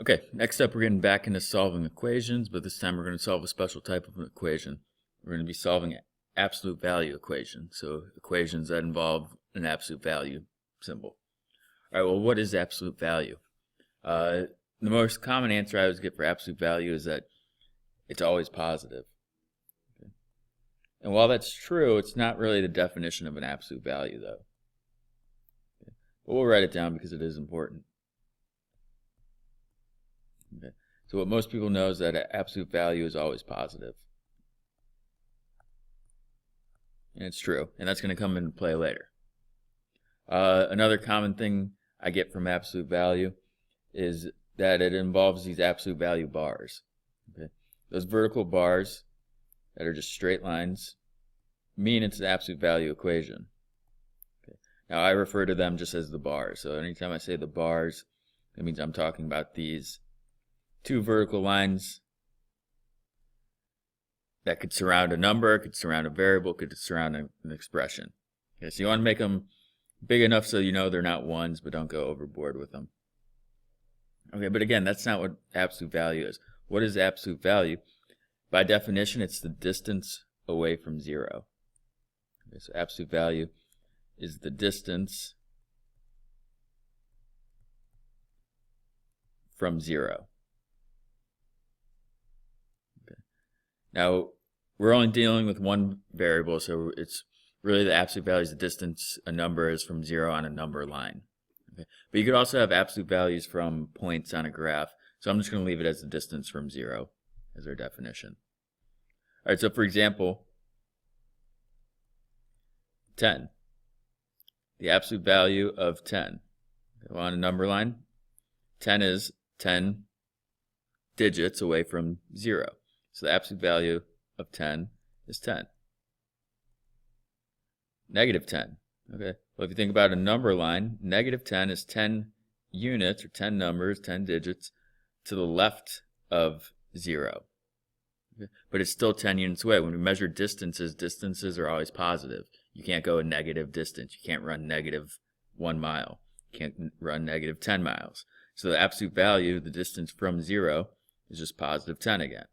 Okay, next up we're getting back into solving equations, but this time we're going to solve a special type of an equation. We're going to be solving an absolute value equation, so equations that involve an absolute value symbol. Alright, well, what is absolute value? The most common answer I always get for absolute value is that it's always positive. Okay. And while that's true, it's not really the definition of an absolute value, though. Okay. But we'll write it down because it is important. Okay. So what most people know is that an absolute value is always positive. And it's true, and that's going to come into play later. Another common thing I get from absolute value is that it involves these absolute value bars. Okay. Those vertical bars that are just straight lines mean it's an absolute value equation. Okay. Now I refer to them just as the bars. So anytime I say the bars, that means I'm talking about these two vertical lines that could surround a number, could surround a variable, could surround an expression. Okay, so you want to make them big enough so you know they're not ones, but don't go overboard with them. Okay, but again, that's not what absolute value is. What is absolute value? By definition, it's the distance away from zero. Okay, so absolute value is the distance from zero. Okay. Now, we're only dealing with one variable, so it's really the absolute value is the distance a number is from zero on a number line. Okay. But you could also have absolute values from points on a graph, so I'm just going to leave it as the distance from zero as our definition. Alright, so for example, 10. The absolute value of 10. On a number line, 10 is 10 digits away from 0. So the absolute value of 10 is 10. Negative 10. Okay. Well, if you think about a number line, negative 10 is 10 units or 10 numbers, 10 digits to the left of 0. Okay. But it's still 10 units away. When we measure distances, distances are always positive. You can't go a negative distance. You can't run negative 1 mile. You can't run negative 10 miles. So the absolute value, the distance from 0, is just positive 10 again.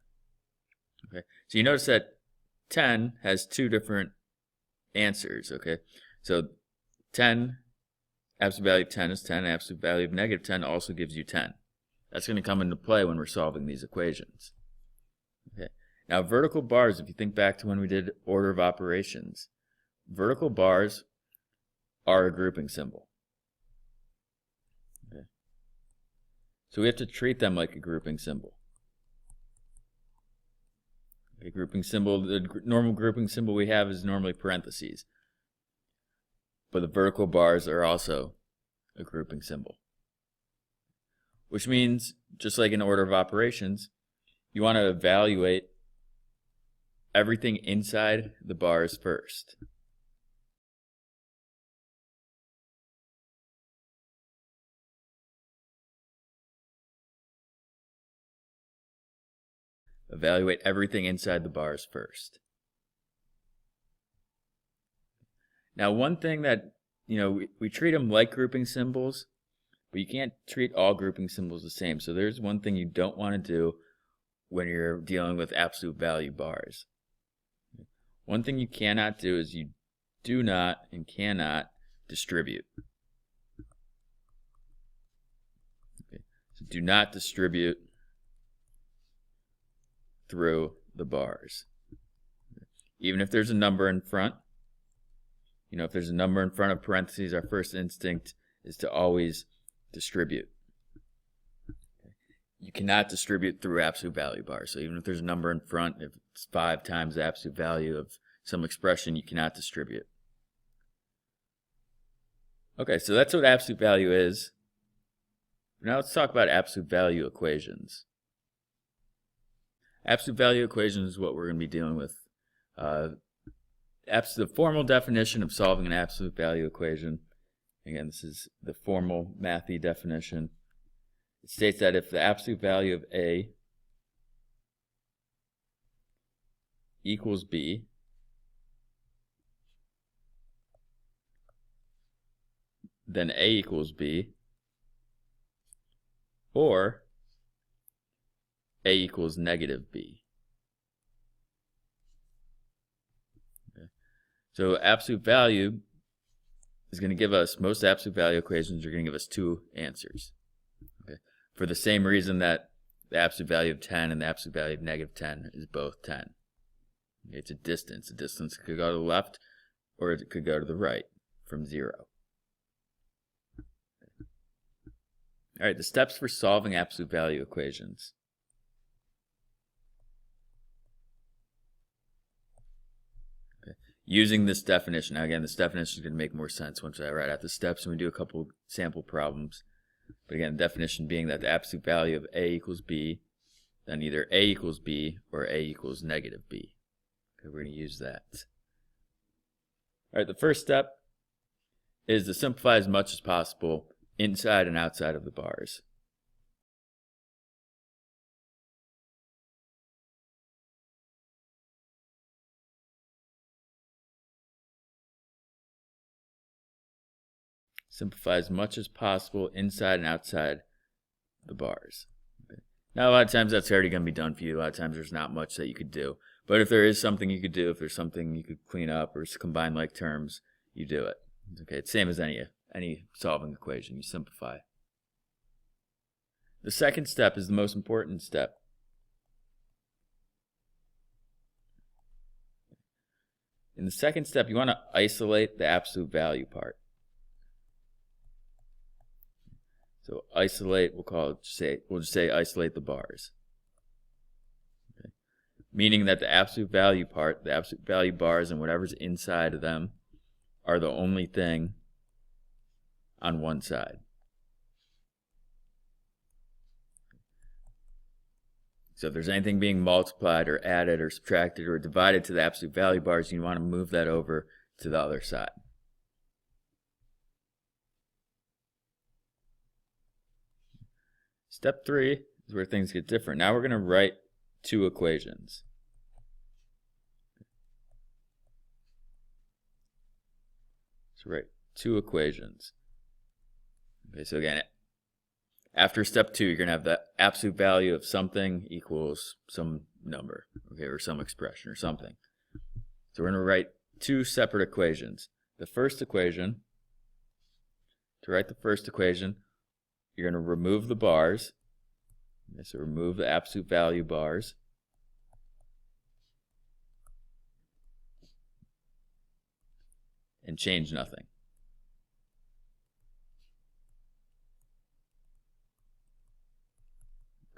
Okay. So you notice that 10 has two different answers. Okay. So 10, absolute value of 10 is 10. Absolute value of negative 10 also gives you 10. That's going to come into play when we're solving these equations. Okay. Now vertical bars, if you think back to when we did order of operations, vertical bars are a grouping symbol. Okay. So we have to treat them like a grouping symbol. Okay, grouping symbol, the normal grouping symbol we have is normally parentheses. But the vertical bars are also a grouping symbol. Which means, just like in order of operations, you want to evaluate everything inside the bars first. Evaluate everything inside the bars first. Now, one thing that, we treat them like grouping symbols, but you can't treat all grouping symbols the same. So there's one thing you don't want to do when you're dealing with absolute value bars. One thing you cannot do is you do not and cannot distribute. Okay. So do not distribute through the bars. Even if there's a number in front, if there's a number in front of parentheses, our first instinct is to always distribute. Okay. You cannot distribute through absolute value bars. So even if there's a number in front, if it's 5 times the absolute value of some expression, you cannot distribute. Okay, so that's what absolute value is. Now let's talk about absolute value equations. Absolute value equations is what we're going to be dealing with. The formal definition of solving an absolute value equation, again, this is the formal mathy definition. It states that if the absolute value of A equals B, then A equals B, or a equals negative b. Okay. So absolute value is going to give us, most absolute value equations are going to give us two answers. Okay. For the same reason that the absolute value of 10 and the absolute value of negative 10 is both 10. Okay. It's a distance. A distance could go to the left or it could go to the right from 0. All right, the steps for solving absolute value equations. Okay. Using this definition. Now again, this definition is going to make more sense once I write out the steps and we do a couple sample problems. But again, the definition being that the absolute value of a equals b, then either a equals b or a equals negative b. Okay, we're going to use that. All right, the first step is to simplify as much as possible inside and outside of the bars. Simplify as much as possible inside and outside the bars. Okay. Now, a lot of times that's already going to be done for you. A lot of times there's not much that you could do. But if there is something you could do, if there's something you could clean up or combine like terms, you do it. Okay, it's same as any solving equation. You simplify. The second step is the most important step. In the second step, you want to isolate the absolute value part. So isolate, we'll just say isolate the bars. Okay. Meaning that the absolute value part, the absolute value bars and whatever's inside of them are the only thing on one side. So if there's anything being multiplied or added or subtracted or divided to the absolute value bars, you want to move that over to the other side. Step 3 is where things get different. Now we're going to write two equations. So write two equations. Okay, so again, after step 2, you're going to have the absolute value of something equals some number, okay, or some expression or something. So we're going to write two separate equations. The first equation, to write the first equation, you're going to remove the bars. Okay, so remove the absolute value bars. And change nothing.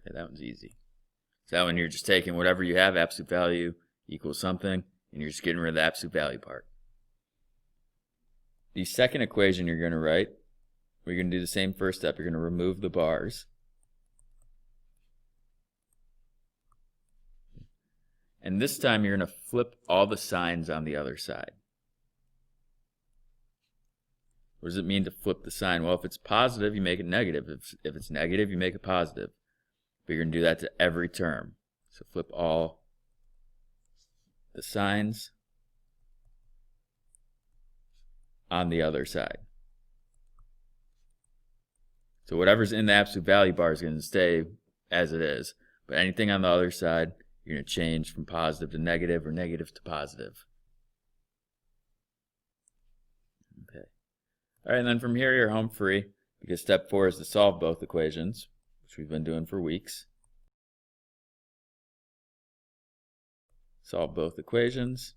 Okay, that one's easy. So that one you're just taking whatever you have, absolute value equals something, and you're just getting rid of the absolute value part. The second equation you're going to write, we're going to do the same first step. You're going to remove the bars. And this time you're going to flip all the signs on the other side. What does it mean to flip the sign? Well, if it's positive, you make it negative. If it's negative, you make it positive. But you're going to do that to every term. So flip all the signs on the other side. So whatever's in the absolute value bar is going to stay as it is. But anything on the other side, you're going to change from positive to negative or negative to positive. Okay. All right, and then from here you're home free because step 4 is to solve both equations, which we've been doing for weeks. Solve both equations.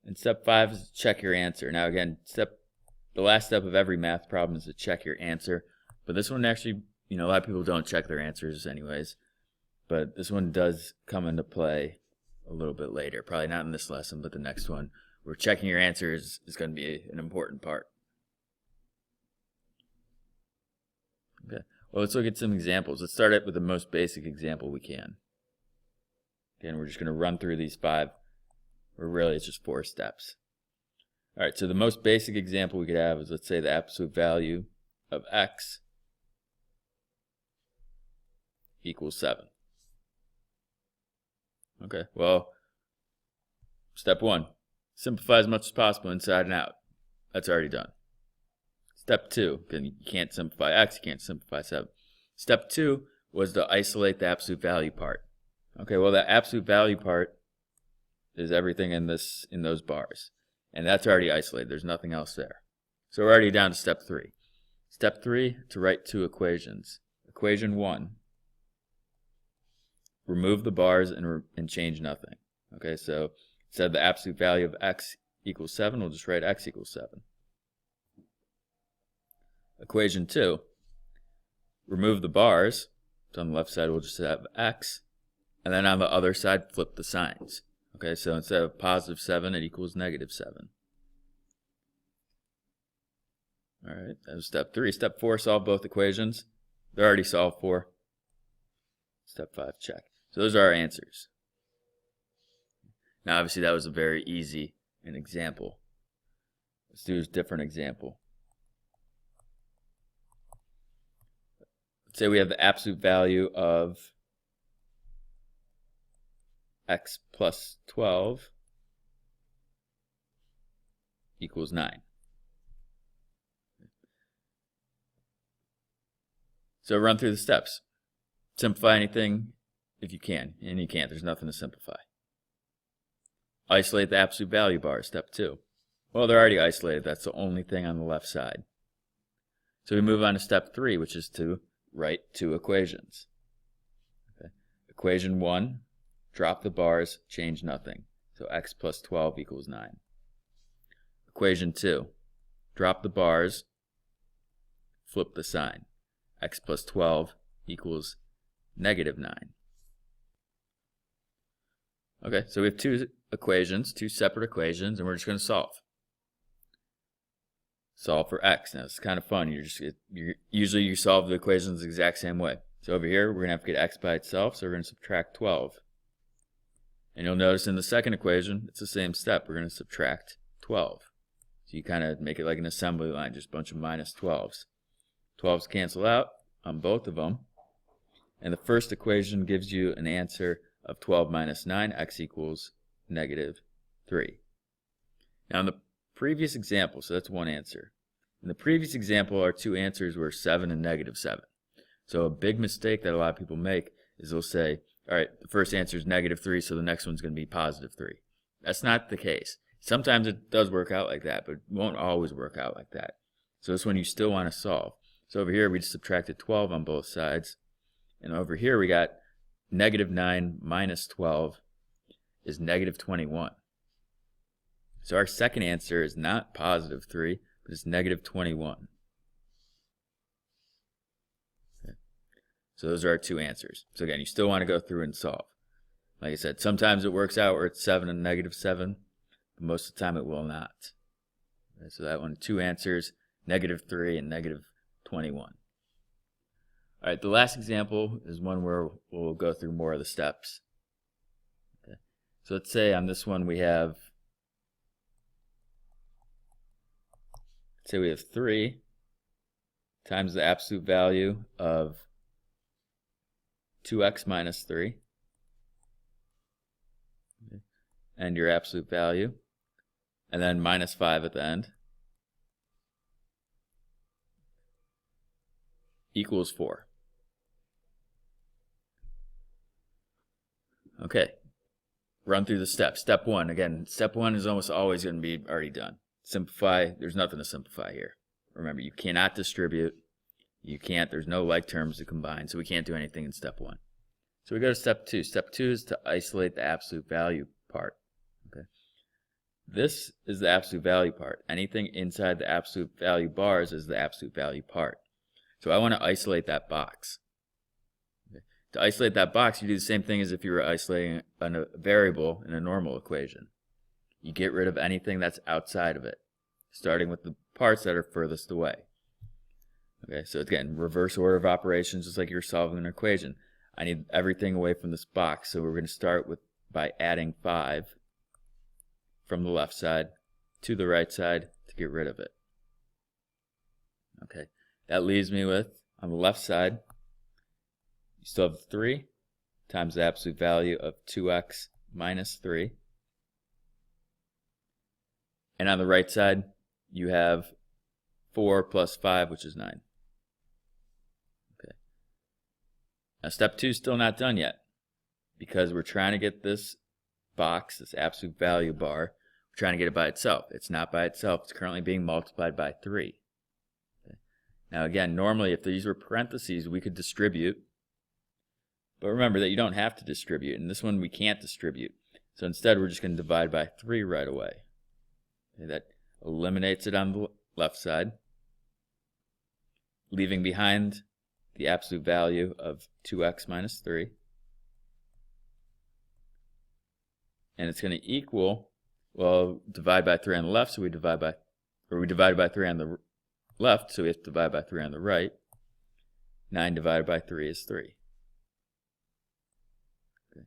And step 5 is to check your answer. Now again, the last step of every math problem is to check your answer. But this one actually, a lot of people don't check their answers anyways. But this one does come into play a little bit later. Probably not in this lesson, but the next one, where checking your answers is going to be an important part. Okay, well, let's look at some examples. Let's start with the most basic example we can. Again, we're just going to run through these 5, or really it's just 4 steps. All right, so the most basic example we could have is, let's say, the absolute value of x equals 7. Okay, well, step 1, simplify as much as possible inside and out. That's already done. Step 2, you can't simplify x, you can't simplify 7. Step 2, was to isolate the absolute value part. Okay, well, the absolute value part is everything in those bars. And that's already isolated. There's nothing else there. So we're already down to step 3. Step 3, to write 2 equations. Equation 1, remove the bars and change nothing. Okay, so instead of the absolute value of x equals 7, we'll just write x equals 7. Equation 2, remove the bars. So on the left side, we'll just have x. And then on the other side, flip the signs. Okay, so instead of positive 7, it equals negative 7. All right, that was step 3. Step 4, solve both equations. They're already solved for. Step 5, check. So those are our answers. Now, obviously, that was a very easy example. Let's do a different example. Let's say we have the absolute value of x plus 12 equals 9. So run through the steps. Simplify anything if you can, and you can't. There's nothing to simplify. Isolate the absolute value bar, step 2. Well, they're already isolated. That's the only thing on the left side. So we move on to step 3, which is to write 2 equations. Okay. Equation 1, drop the bars, change nothing. So x plus 12 equals 9. Equation 2, drop the bars, flip the sign. X plus 12 equals negative 9. Okay, so we have 2 equations, 2 separate equations, and we're just going to solve. Solve for x. Now, it's kind of fun. Usually you solve the equations the exact same way. So over here, we're going to have to get x by itself, so we're going to subtract 12. And you'll notice in the second equation, it's the same step. We're going to subtract 12. So you kind of make it like an assembly line, just a bunch of minus 12s. 12s cancel out on both of them. And the first equation gives you an answer of 12 minus 9, x equals negative 3. Now in the previous example, so that's one answer. In the previous example, our 2 answers were 7 and negative 7. So a big mistake that a lot of people make is they'll say, all right, the first answer is negative 3, so the next one's going to be positive 3. That's not the case. Sometimes it does work out like that, but it won't always work out like that. So this one you still want to solve. So over here we just subtracted 12 on both sides. And over here we got negative 9 minus 12 is negative 21. So our second answer is not positive 3, but it's negative 21. Okay. So those are our 2 answers. So again, you still want to go through and solve. Like I said, sometimes it works out where it's 7 and negative 7, but most of the time it will not. Okay, so that one, 2 answers, negative 3 and negative 21. All right, the last example is one where we'll go through more of the steps. Okay. So let's say on this one we have, let's say we have 3 times the absolute value of 2x minus 3, okay, and your absolute value, and then minus 5 at the end, equals 4. Okay, run through the steps. Step 1, again, step 1 is almost always going to be already done. Simplify, there's nothing to simplify here. Remember, you cannot distribute, there's no like terms to combine, so we can't do anything in step 1. So we go to step 2. Step 2 is to isolate the absolute value part. Okay, this is the absolute value part. Anything inside the absolute value bars is the absolute value part. So I want to isolate that box. Okay. To isolate that box, you do the same thing as if you were isolating a variable in a normal equation. You get rid of anything that's outside of it, starting with the parts that are furthest away. Okay, so again, reverse order of operations, just like you're solving an equation. I need everything away from this box, so we're going to start by adding 5 from the left side to the right side to get rid of it. Okay. That leaves me with, on the left side, you still have 3 times the absolute value of 2x minus 3. And on the right side, you have 4 plus 5, which is 9. Okay. Now step 2 is still not done yet because we're trying to get this box, this absolute value bar, we're trying to get it by itself. It's not by itself. It's currently being multiplied by 3. Okay. Now again, normally if these were parentheses, we could distribute. But remember that you don't have to distribute. In this one, we can't distribute. So instead, we're just going to divide by 3 right away. Okay, that eliminates it on the left side, leaving behind the absolute value of 2x minus 3. And it's going to equal, well, divide by 3 on the left, so we divided by 3 on the left, so we have to divide by 3 on the right. 9 divided by 3 is 3. Okay.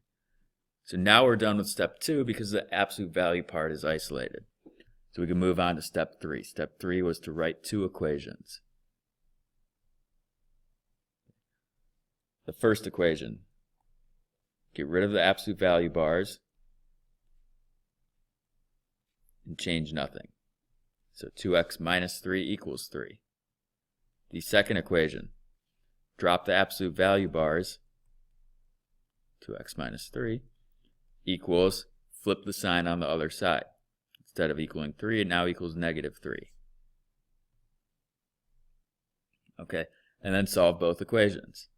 So now we're done with step 2 because the absolute value part is isolated. So we can move on to step 3. Step 3 was to write 2 equations. The first equation, get rid of the absolute value bars and change nothing. So 2x minus 3 equals 3. The second equation, drop the absolute value bars, 2x minus 3 equals, flip the sign on the other side. Instead of equaling 3, it now equals negative 3. Okay, and then solve both equations.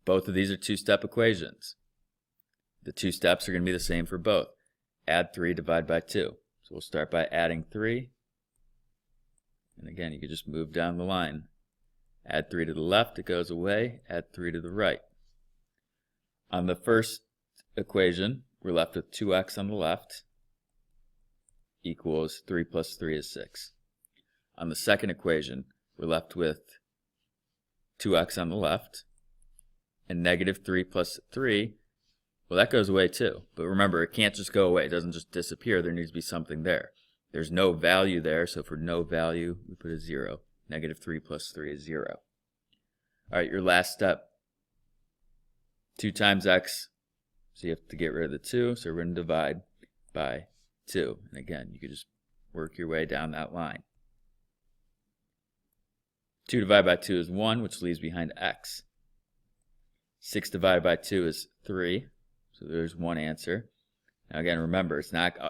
Both of these are two-step equations. The 2 steps are going to be the same for both. Add 3, divide by 2. So we'll start by adding 3. And again, you can just move down the line. Add 3 to the left, it goes away. Add 3 to the right. On the first equation, we're left with 2x on the left equals 3 plus 3 is 6. On the second equation, we're left with 2x on the left, and negative 3 plus 3, well, that goes away too. But remember, it can't just go away. It doesn't just disappear. There needs to be something there. There's no value there, so for no value, we put a 0. Negative 3 plus 3 is 0. All right, your last step. 2 times x, so you have to get rid of the 2, so we're going to divide by 2. And again, you can just work your way down that line. 2 divided by 2 is 1, which leaves behind x. 6 divided by 2 is 3, so there's one answer. Now again, remember,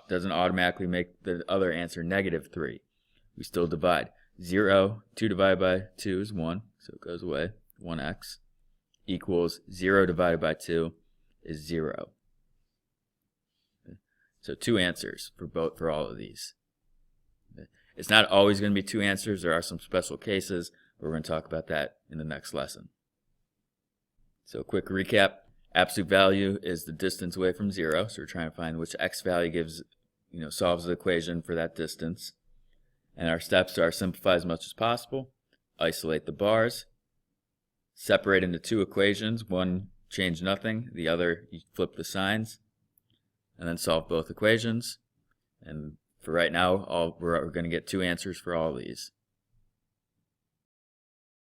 doesn't automatically make the other answer negative 3. We still divide. 2 divided by 2 is 1, so it goes away. 1x equals 0 divided by 2 is 0. Okay. So 2 answers for all of these. Okay. It's not always going to be 2 answers. There are some special cases, but we're going to talk about that in the next lesson. So quick recap. Absolute value is the distance away from 0. So we're trying to find which x value solves the equation for that distance. And our steps are simplify as much as possible, isolate the bars, separate into 2 equations. One, change nothing. The other, you flip the signs. And then solve both equations. And for right now, we're going to get 2 answers for all of these.